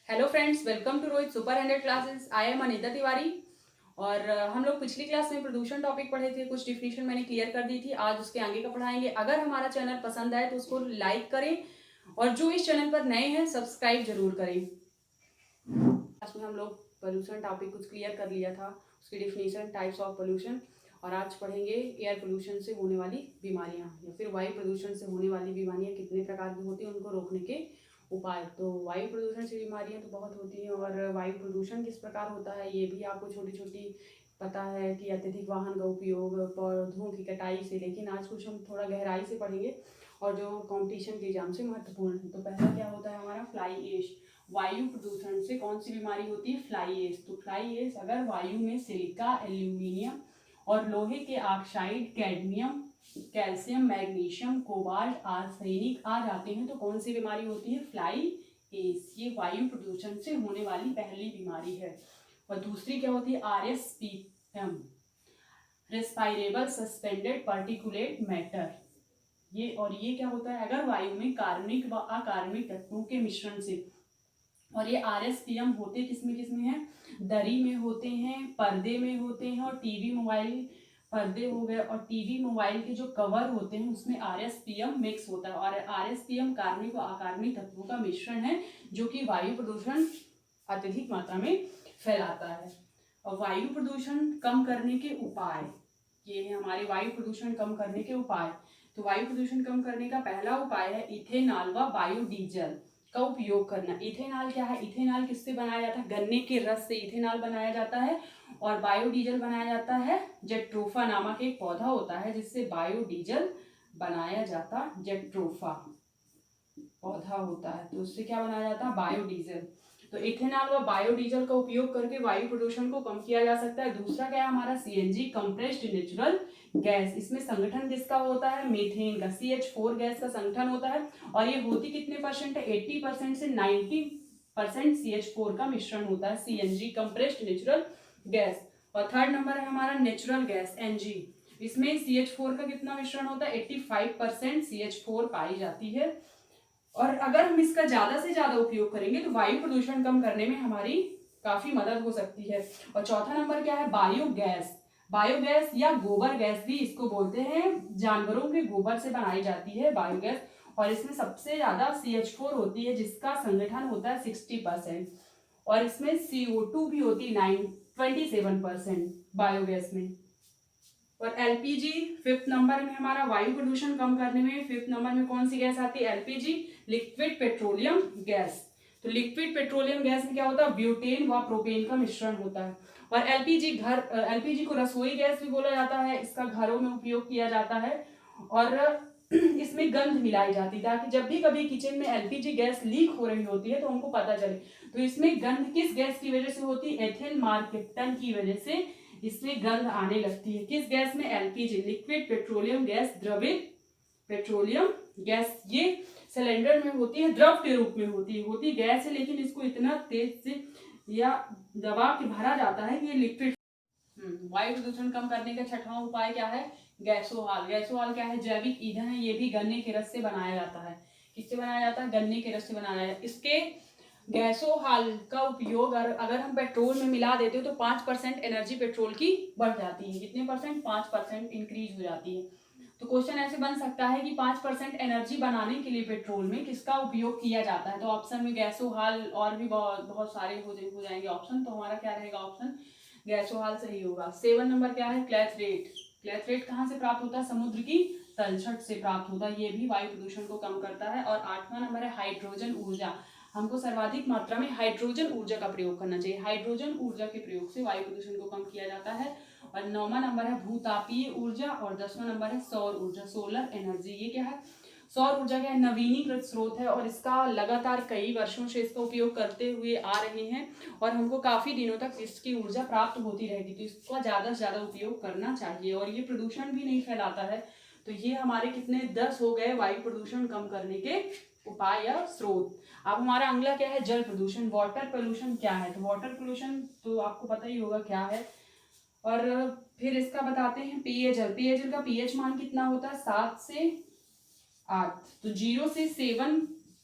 Hello friends, welcome to Rohit super 100 classes. I am Anita Tiwari. और हम लोग पिछली क्लास में प्रदूषण टॉपिक पढ़े थे। कुछ डिफिनेशन मैंने क्लियर कर दी थी। आज उसके आगे का पढ़ाएंगे। अगर हमारा चैनल पसंद आए तो उसको लाइक करें और जो इस चैनल पर नए हैं सब्सक्राइब जरूर करें। क्लास में हम लोग पोल्यूशन टॉपिक कुछ क्लियर कर लिया था, उसकी डिफिनेशन, टाइप्स ऑफ पोल्यूशन। और आज पढ़ेंगे एयर पोल्यूशन से होने वाली बीमारियां या फिर वायु प्रदूषण से होने वाली बीमारियां कितने प्रकार की होती हैं, उनको रोकने के उपाय। तो वायु प्रदूषण से बीमारियां तो बहुत होती हैं, और वायु प्रदूषण किस प्रकार होता है ये भी आपको छोटी छोटी पता है कि अत्यधिक वाहन का उपयोग, पौधों की कटाई से। लेकिन आज कुछ हम थोड़ा गहराई से पढ़ेंगे और जो कंपटीशन के एग्जाम से महत्वपूर्ण है। तो पहला क्या होता है हमारा फ्लाई ऐश। वायु प्रदूषण से कौन सी बीमारी होती है? Fly ash. तो फ्लाई ऐश अगर वायु में सिलिका, एल्यूमिनियम और लोहे के oxide, cadmium, calcium, magnesium, cobalt, arsenic आ जाते हैं तो कौन सी बीमारी होती है? Fly ash. ये वायु प्रदूषण से होने वाली पहली बीमारी है। और दूसरी क्या होती है? RSPM, respirable suspended particulate matter. ये क्या होता है? अगर वायु में कार्बनिक व अकार्बनिक तत्वों के मिश्रण से। और ये RSPM होते किसमें किसमें हैं? दरी में होते हैं, पर्दे में होते हैं, और टीवी मोबाइल, पर्दे हो गए और टीवी मोबाइल के जो कवर होते हैं उसमें RSPM मिक्स होता है। और RSPM कार्बनिक व अकार्बनिक तत्वों का मिश्रण है जो कि वायु प्रदूषण अत्यधिक मात्रा में फैलाता है। और वायु प्रदूषण कम करने के उपाय, ये है हमारे वायु प्रदूषण कम करने के उपाय। तो वायु प्रदूषण कम करने का पहला उपाय है इथेनॉल व बायोडीजल का उपयोग करना। इथेनॉल क्या है? इथेनॉल किससे बनाया जाता है? गन्ने के रस से इथेनॉल बनाया जाता है। और बायोडीजल बनाया जाता है, जेट्रोफा नामक एक पौधा होता है जिससे बायोडीजल बनाया जाता। जेट्रोफा पौधा होता है तो उससे क्या बनाया जाता है? बायोडीजल। तो इथेनॉल व बायोडीजल का उपयोग करके वायु प्रदूषण को कम किया जा सकता है। दूसरा क्या है हमारा? CNG, compressed natural gas. इसमें संगठन किसका होता है? मीथेन का, CH4 गैस का संगठन होता है। और ये होती कितने परसेंट है? 80% से 90% CH4 का मिश्रण होता है, CNG, कंप्रेस्ड नेचुरल गैस। और थर्ड नंबर है हमारा नेचुरल गैस, NG। इसमें CH4 का कितना मिश्रण होता है? 85% CH4 पाई जाती है। और अगर हम इसका ज्यादा से ज्यादा उपयोग करेंगे तो वायु प्रदूषण कम करने में हमारी काफी मदद हो सकती है। और चौथा नंबर क्या है? बायोगैस। बायोगैस या गोबर गैस भी इसको बोलते हैं, जानवरों के गोबर से बनाई जाती है बायोगैस। और इसमें सबसे ज्यादा CH4 होती है जिसका संगठन होता है 60%। और इसमें CO2 भी होती है 27% बायोगैस में। और LPG फिफ्थ नंबर में हमारा वायु प्रदूषण कम करने में फिफ्थ नंबर में कौन सी गैस आती है? LPG, liquid petroleum gas. तो लिक्विड पेट्रोलियम गैस में क्या होता है? ब्यूटेन व प्रोपेन का मिश्रण होता है। और LPG को रसोई गैस भी बोला जाता है। इसका घरों में उपयोग किया जाता है और इसमें गंध मिलाई जाती है ताकि जब भी कभी किचन में LPG गैस लीक हो रही होती है तो हमको पता चले। तो इसमें गंध किस गैस की वजह से होती है? एथिल मार्केटन की वजह से इसमें गंध आने लगती है। किस गैस में? LPG, लिक्विड पेट्रोलियम गैस, द्रवित पेट्रोलियम गैस। ये सिलेंडर में होती है, द्रव के रूप में होती गैस है, लेकिन इसको इतना तेज से या दबा के भरा जाता है कि ये लिक्विड। वायु प्रदूषण कम करने का छठवां उपाय क्या है? गैसोहाल। गैसोहाल क्या है? जैविक ईंधन है। ये भी गन्ने के रस से बनाया जाता है। किससे बनाया जाता है? गन्ने के रस से बनाया जाता है। इसके गैसोहाल का उपयोग अगर हम पेट्रोल में मिला देते हो तो 5% एनर्जी पेट्रोल की बढ़ जाती है। कितने परसेंट? 5% इंक्रीज हो जाती है। तो क्वेश्चन ऐसे बन सकता है कि 5% एनर्जी बनाने के लिए पेट्रोल में किसका उपयोग किया जाता है? तो ऑप्शन में गैसोहाल और भी बहुत बहुत सारे हो जाएंगे ऑप्शन। तो हमारा क्या रहेगा? ऑप्शन गैसोहाल सही होगा। 7 नंबर क्या है? क्लैथरेट। क्लैथरेट कहाँ से प्राप्त होता है? समुद्र की तलछट से प्राप्त होता है। ये भी वायु प्रदूषण को कम करता है। और 8वां नंबर है हाइड्रोजन ऊर्जा। हमको सर्वाधिक मात्रा में हाइड्रोजन ऊर्जा का प्रयोग करना चाहिए। हाइड्रोजन ऊर्जा के प्रयोग से वायु प्रदूषण को कम किया जाता है। और 9वां नंबर है भूतापीय ऊर्जा। और 10वां नंबर है सौर ऊर्जा, सोलर एनर्जी। ये क्या है? सौर ऊर्जा क्या है? नवीनीकृत स्रोत है और इसका लगातार कई वर्षों से इसका उपयोग करते हुए आ रहे हैं और हमको काफी दिनों तक इसकी ऊर्जा प्राप्त होती रहेगी। तो इसका ज्यादा से ज्यादा उपयोग करना चाहिए। और ये प्रदूषण भी नहीं फैलाता है। तो ये हमारे कितने 10 हो गए वायु प्रदूषण कम करने के उपाय या स्रोत। अब हमारा अगला क्या है? जल प्रदूषण। वाटर पोल्यूशन क्या है? तो वाटर पोल्यूशन तो आपको पता ही होगा क्या है। और फिर इसका बताते हैं पेयजल। पेयजल का पीएच मान कितना होता है? 7 से 8। तो 0 से 7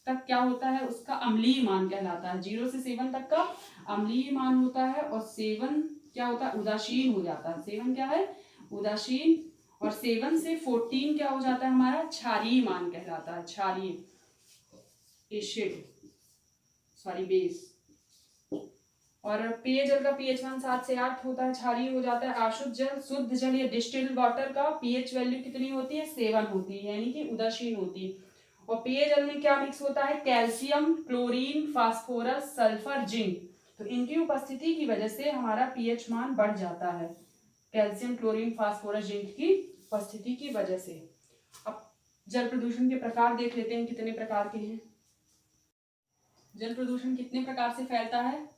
तक क्या होता है, उसका अम्लीय मान कहलाता है। 0 से 7 तक का अम्लीय मान होता है, और 7 क्या होता है, उदासीन हो जाता है। 7 क्या है, उदासीन। और 7 से 14 क्या हो जाता है हमारा, क्षारीय मान कहलाता है। क्षारीय, एसिड, सॉरी बेस। और पेयजल का pH मान 7 से 8 होता है, क्षारीय हो जाता है। अशुद्ध जल, शुद्ध जल या डिस्टिल्ड वाटर का pH वैल्यू कितनी होती है, 7 होती है, यानी कि उदासीन होती है। और पेयजल में क्या मिक्स होता है, calcium, chlorine, phosphorus, sulphur, zinc. तो इनकी उपस्थिति की वजह से हमारा pH मान बढ़ जाता है, कैल्शियम, क्लोरीन, फास्फोरस, जिंक की उपस्थिति की वजह से। अब जल प्रदूषण के प्रकार देख लेते हैं, कितने प्रकार के हैं। जल प्रदूषण कितने प्रकार से फैलता है,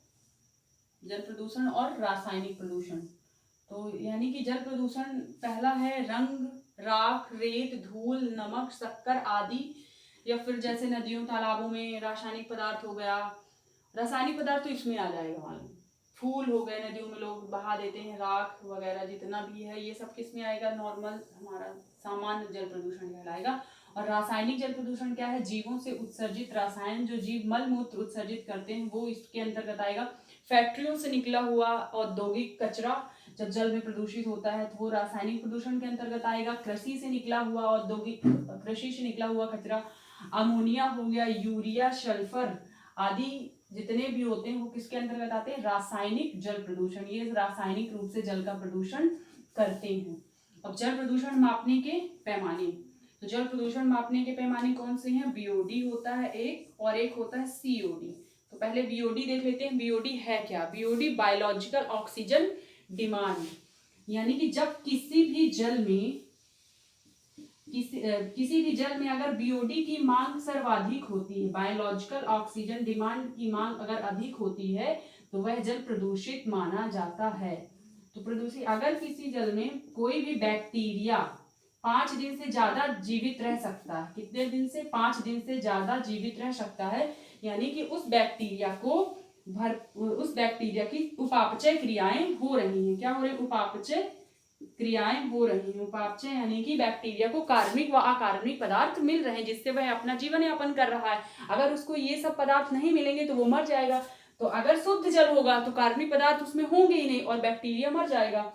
जल प्रदूषण और रासायनिक प्रदूषण। तो यानी कि जल प्रदूषण पहला है रंग, राख, रेत, धूल, नमक, शक्कर आदि, या फिर जैसे नदियों तालाबों में रासायनिक पदार्थ हो गया। रासायनिक पदार्थ तो इसमें आ जाएगा, मालूम, फूल हो गए, नदियों में लोग बहा देते हैं, राख वगैरह जितना भी है, ये सब किस में आएगा, नॉर्मल हमारा सामान्य जल प्रदूषण कहलाएगा। और रासायनिक जल प्रदूषण क्या है, जीवों से उत्सर्जित रसायन, जो जीव मल मूत्र उत्सर्जित करते हैं, वो इसके अंतर्गत आएगा। फैक्ट्रियों से निकला हुआ औद्योगिक कचरा जब जल में प्रदूषित होता है तो वो रासायनिक प्रदूषण के अंतर्गत आएगा। कृषि से निकला हुआ औद्योगिक, कृषि से निकला हुआ कचरा, अमोनिया हो गया, यूरिया, सल्फर आदि जितने भी होते हैं वो किसके अंतर्गत आते हैं, रासायनिक जल प्रदूषण। ये रासायनिक रूप से जल का प्रदूषण करते हैं। अब जल प्रदूषण मापने के पैमाने, तो जल प्रदूषण मापने के पैमाने कौन से हैं, बीओडी होता है एक, और एक होता है सीओडी। तो पहले बीओडी देख लेते हैं, बीओडी है क्या। बीओडी बायोलॉजिकल ऑक्सीजन डिमांड, यानी कि जब किसी भी जल में अगर बीओडी की मांग सर्वाधिक होती है, बायोलॉजिकल ऑक्सीजन डिमांड की मांग अगर अधिक होती है, तो वह जल प्रदूषित माना जाता है। तो प्रदूषित, अगर किसी जल में कोई भी बैक्टीरिया 5 दिन से ज्यादा जीवित रह सकता है, कितने दिन से, 5 दिन से ज्यादा जीवित रह सकता है, यानी कि उस बैक्टीरिया की उपापचय क्रियाएं हो रही हैं। क्या हो रही, उपापचय क्रियाएं हो रही हैं। उपापचय यानी कि बैक्टीरिया को कार्बनिक व अकार्बनिक पदार्थ मिल रहे हैं, जिससे वह अपना जीवन यापन कर रहा है। अगर उसको ये सब पदार्थ नहीं मिलेंगे तो वो मर जाएगा। तो अगर शुद्ध जल होगा तो कार्बनिक पदार्थ उसमें होंगे ही नहीं और बैक्टीरिया मर जाएगा,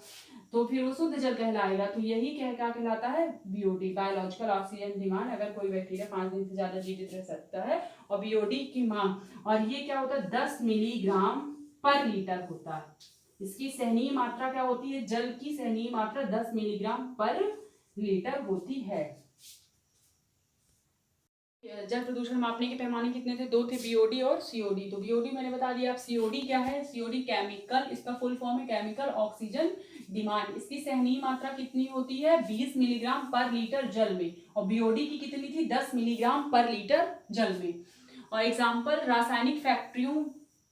तो फिर वो शुद्ध जल कहलाएगा। तो यही क्या कहलाता है, बीओडी, बायोलॉजिकल ऑक्सीजन डिमांड। अगर कोई बैक्टीरिया 5 दिन से ज्यादा जीवित रह सकता है, और बीओडी की मांग, और ये क्या होता है, 10 मिलीग्राम पर लीटर होता है। इसकी सहनीय मात्रा क्या होती है, जल की सहनीय मात्रा 10 मिलीग्राम पर लीटर होती है। जल प्रदूषण मापने के पैमाने कितने थे, 2 थे, बीओडी और सीओडी। तो बीओडी मैंने बता दिया। अब सीओडी क्या है, सीओडी केमिकल, इसका फुल फॉर्म है केमिकल ऑक्सीजन डिमांड। इसकी सहनीय मात्रा कितनी होती है, 20 मिलीग्राम पर लीटर जल में, और बीओडी की कितनी थी, 10 मिलीग्राम पर लीटर जल में। और एग्जाम्पल, रासायनिक फैक्ट्रियों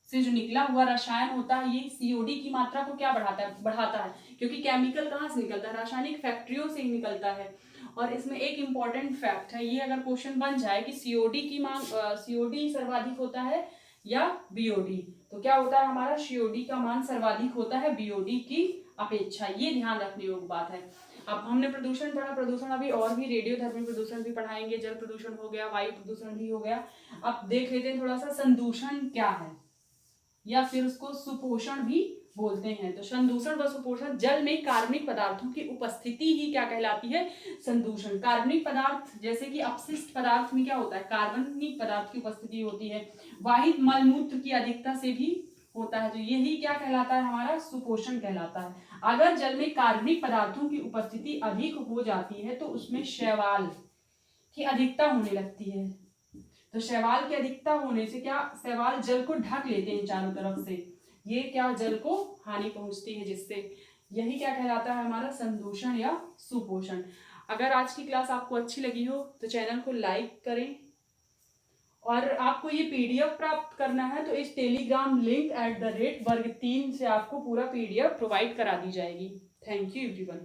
से जो निकला हुआ रसायन होता है, ये सीओडी की मात्रा को क्या बढ़ाता है, क्योंकि केमिकल कहाँ से निकलता है, रासायनिक फैक्ट्रियों से निकलता है। और इसमें एक इम्पॉर्टेंट फैक्ट है, ये अगर क्वेश्चन बन जाए कि सीओडी की मांग, सीओडी सर्वाधिक होता है या बीओडी, तो क्या होता है हमारा, सीओडी का मान सर्वाधिक होता है बीओडी की अपेक्षा। ये ध्यान रखने योग्य बात है। अब हमने प्रदूषण पढ़ा, प्रदूषण अभी और भी रेडियोधर्मी प्रदूषण भी पढ़ाएंगे। जल प्रदूषण हो गया, वायु प्रदूषण भी हो गया। अब देख लेते हैं थोड़ा सा संदूषण क्या है, या फिर उसको सुपोषण भी बोलते हैं। तो संदूषण व सुपोषण, जल में कार्बनिक पदार्थों की उपस्थिति ही क्या कहलाती है, संदूषण। कार्बनिक पदार्थ जैसे कि अपशिष्ट पदार्थ में क्या होता है, कार्बनिक पदार्थ की उपस्थिति होती है। वाहित मलमूत्र की अधिकता से भी होता है, तो यही क्या कहलाता है, हमारा सुपोषण कहलाता है। अगर जल में कार्बनिक पदार्थों की उपस्थिति अधिक हो जाती है तो उसमें शैवाल की अधिकता होने लगती है। तो शैवाल की अधिकता होने से क्या, शैवाल जल को ढक लेते हैं चारों तरफ से, ये क्या जल को हानि पहुंचती है, जिससे यही क्या कहलाता है हमारा, संदूषण या सुपोषण। अगर आज की क्लास आपको अच्छी लगी हो तो चैनल को लाइक करें, और आपको ये पीडीएफ प्राप्त करना है तो इस टेलीग्राम लिंक @वर्ग 3 से आपको पूरा पीडीएफ प्रोवाइड करा दी जाएगी। Thank you everyone.